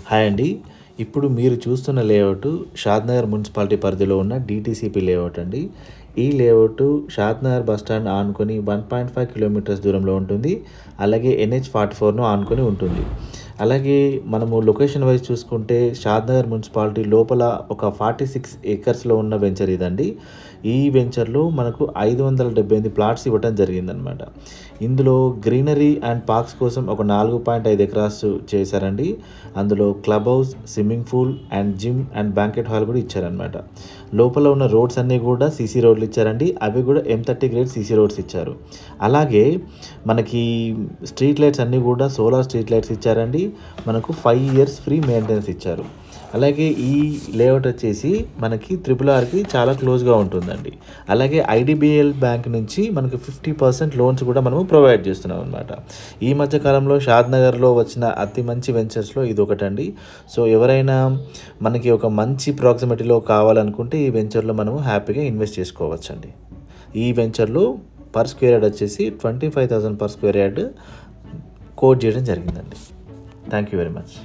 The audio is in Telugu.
హాయ్ అండి. ఇప్పుడు మీరు చూస్తున్న లేఅవుట్ షాద్‌నగర్ మున్సిపాలిటీ పరిధిలో ఉన్న డీటీసీపీ లేఅవుట్ అండి. ఈ లేఅవుట్ షాద్‌నగర్ బస్ స్టాండ్ ఆనుకొని 1.5 కిలోమీటర్స్ దూరంలో ఉంటుంది. అలాగే NH-44ను ఆనుకొని ఉంటుంది. అలాగే మనము లొకేషన్ వైజ్ చూసుకుంటే షాద్‌నగర్ మున్సిపాలిటీ లోపల ఒక 46 ఏకర్స్‌లో ఉన్న వెంచర్ ఇదండి. ఈ వెంచర్‌లో మనకు 578 ప్లాట్స్ ఇవ్వటం జరిగిందనమాట. ఇందులో గ్రీనరీ అండ్ పార్క్స్ కోసం ఒక 4.5 ఎకరాస్ చేశారండి. అందులో club house, swimming pool and gym and banquet hall కూడా ఇచ్చారనమాట. లోపల ఉన్న రోడ్స్ అన్నీ కూడా సీసీ రోడ్లు ఇచ్చారండి. అవి కూడా M30 గ్రేడ్ సీసీ రోడ్స్ ఇచ్చారు. అలాగే మనకి స్ట్రీట్ లైట్స్ అన్నీ కూడా సోలార్ స్ట్రీట్ లైట్స్ ఇచ్చారండి. మనకు 5 ఇయర్స్ ఫ్రీ మెయింటెనెన్స్ ఇచ్చారు. అలాగే ఈ లేఅవుట్ వచ్చేసి మనకి RRRకి చాలా క్లోజ్గా ఉంటుందండి. అలాగే IDBL బ్యాంక్ నుంచి మనకు 50% లోన్స్ కూడా మనము ప్రొవైడ్ చేస్తున్నాం అనమాట. ఈ మధ్య కాలంలో షాద్‌నగర్లో వచ్చిన అతి మంచి వెంచర్స్లో ఇది ఒకటండి. సో ఎవరైనా మనకి ఒక మంచి ప్రాక్సిమిటీలో కావాలనుకుంటే ఈ వెంచర్లో మనము హ్యాపీగా ఇన్వెస్ట్ చేసుకోవచ్చండి. ఈ వెంచర్లో పర్ స్క్వేర్ యార్డ్ వచ్చేసి 25,000 పర్ స్క్వేర్ యార్డ్ కోట్ చేయడం జరిగిందండి. Thank you very much.